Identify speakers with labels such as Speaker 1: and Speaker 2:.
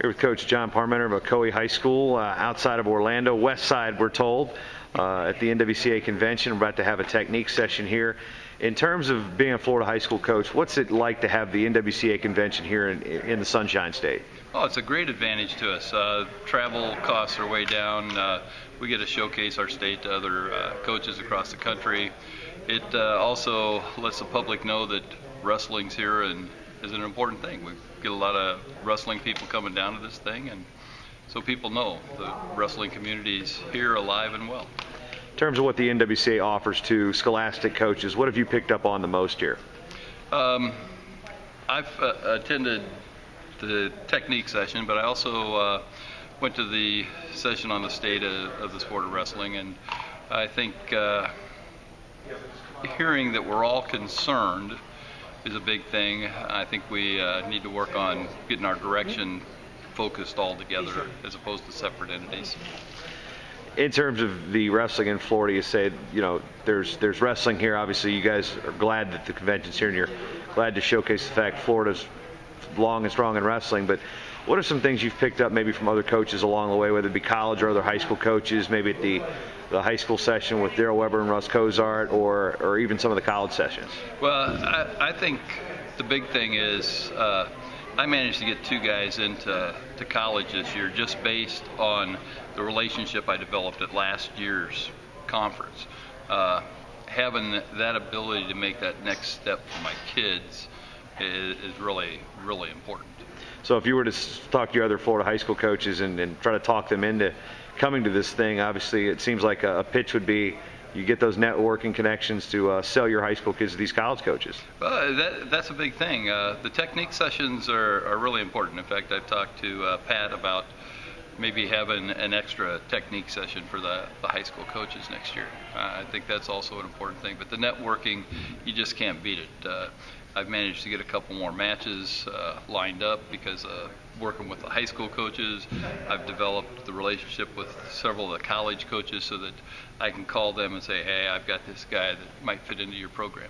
Speaker 1: Here with Coach John Parmenter of Ocoee High School outside of Orlando, west side we're told, at the NWCA convention. We're about to have a technique session here. In terms of being a Florida high school coach, what's it like to have the NWCA convention here in the Sunshine State?
Speaker 2: Oh, it's a great advantage to us. Travel costs are way down. We get to showcase our state to other coaches across the country. It also lets the public know that wrestling's here and is an important thing. We get a lot of wrestling people coming down to this thing, and so people know the wrestling community's here, alive and well.
Speaker 1: In terms of what the NWCA offers to scholastic coaches, what have you picked up on the most here?
Speaker 2: I've attended the technique session, but I also went to the session on the state of the sport of wrestling, and I think hearing that we're all concerned is a big thing. I think we need to work on getting our direction focused all together as opposed to separate entities.
Speaker 1: In terms of the wrestling in Florida, you say, you know, there's wrestling here. Obviously, you guys are glad that the convention's here and you're glad to showcase the fact Florida's long and strong in wrestling. But what are some things you've picked up maybe from other coaches along the way, whether it be college or other high school coaches, maybe at the high school session with Daryl Weber and Russ Cozart, or even some of the college sessions?
Speaker 2: Well, I think the big thing is I managed to get 2 guys into college this year just based on the relationship I developed at last year's conference. Having that ability to make that next step for my kids is really, really important.
Speaker 1: So if you were to talk to your other Florida high school coaches and try to talk them into coming to this thing, obviously it seems like a pitch would be you get those networking connections to sell your high school kids to these college coaches.
Speaker 2: That's a big thing. The technique sessions are really important. In fact, I've talked to Pat about maybe having an extra technique session for the high school coaches next year. I think that's also an important thing. But the networking, you just can't beat it. I've managed to get a couple more matches lined up because working with the high school coaches, I've developed the relationship with several of the college coaches so that I can call them and say, hey, I've got this guy that might fit into your program.